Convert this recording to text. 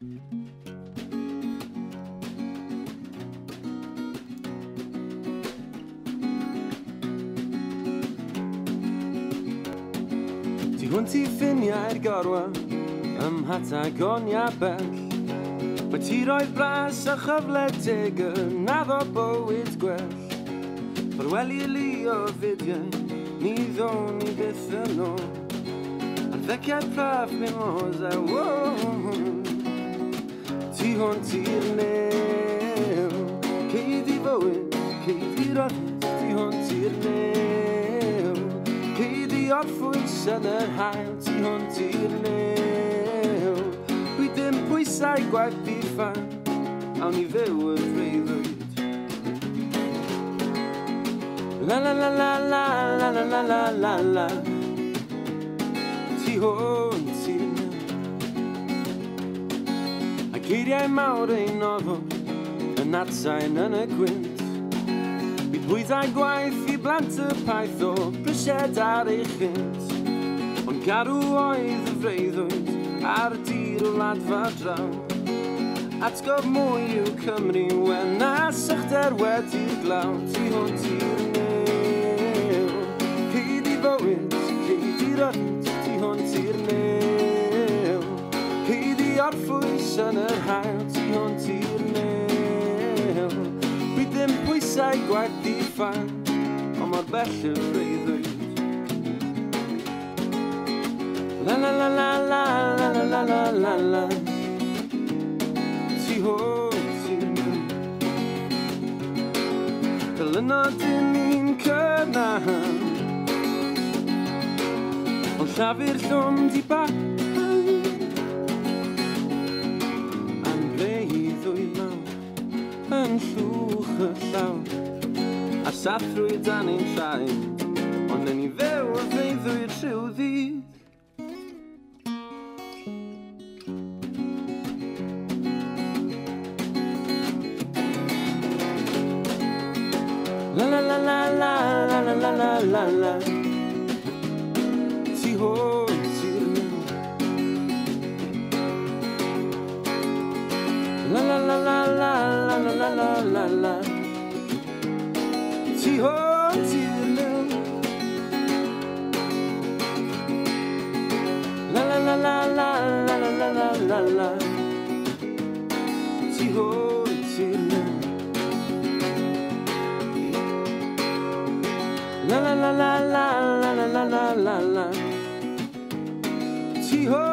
Ti hwnt I ffiniau'r gorwel ym mhatag onia bell. Mae ti roi bras a chyfledig yn addo bywyd gwell. Ffarweli li o fidiau, ni ddown ni byth yn ôl. Arddeciau praf mewn oes a ti hwnt i'r neu. Ceid I fywyd, ceid I roedd, ti hwnt i'r neu. Ceid I orffwys yn yr hael, ti hwnt i'r neu. Dwi dim pwysau gwaith I fan, awn I fyw y freuddwyd. La la la la la la la la la la la. Ti hwnt i'r neu. A geiriau mawr ein noddwr yn atsain yn y gwynt. Bydd bwyddau gwaith I blant y paith o brysied ar ei chynt. Ond garw oedd y freuddwyd ar y dir o ladfa draw. Atgof mwy yw Cymru wen a sychder wedi'r glaw. Ti hwnt i'r neu. Ceid I fywyd, ceid I roedd, ti hwnt i'r neu. Ceid I orffwys yn yr hael, ti hwnt i'r neu. Bydd dim pwysau gwaith I fan, ond mor bell y freuddwyd. La la la la la la la la la la la. Ti hwnt i'r neu. Dylynod I ni'n cynnal, ond llafur llwm Di bach a'n breuddwyd mawr yn llwch y llaw. A saffrwyd dan ein llai, ond yn I few y freuddwyd rhyw ddydd. La la la la la la la la la la la. Ti hwnt i'r neu. La la la la la la la la la la la. Ti hwnt i'r neu. La la la la la la la la la la la. Ti hwnt i'r neu. La la la la la la la la la la. Ti hwnt